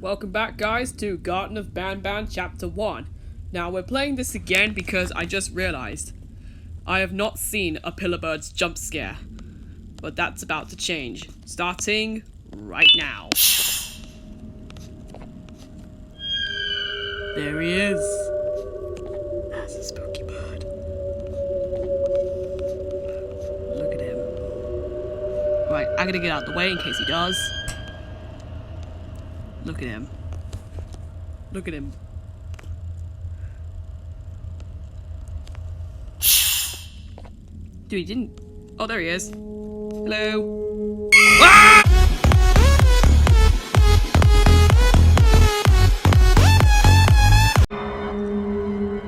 Welcome back, guys, to Garten of BanBan Chapter 1. Now, we're playing this again because I just realized I have not seen Opila Bird's jump scare. But that's about to change, starting right now. There he is. That's a spooky bird. Look at him. Right, I gotta get out of the way in case he does. Look at him. Look at him. Dude, he didn't... Oh, there he is. Hello. Ah!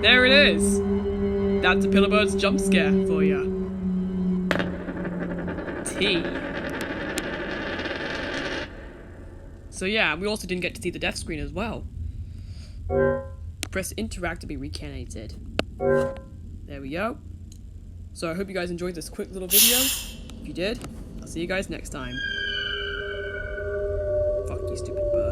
There it is. That's Opila Bird's jump scare for ya. T. So yeah, we also didn't get to see the death screen as well. Press interact to be recanted. There we go. So I hope you guys enjoyed this quick little video. If you did, I'll see you guys next time. Fuck you, stupid bird.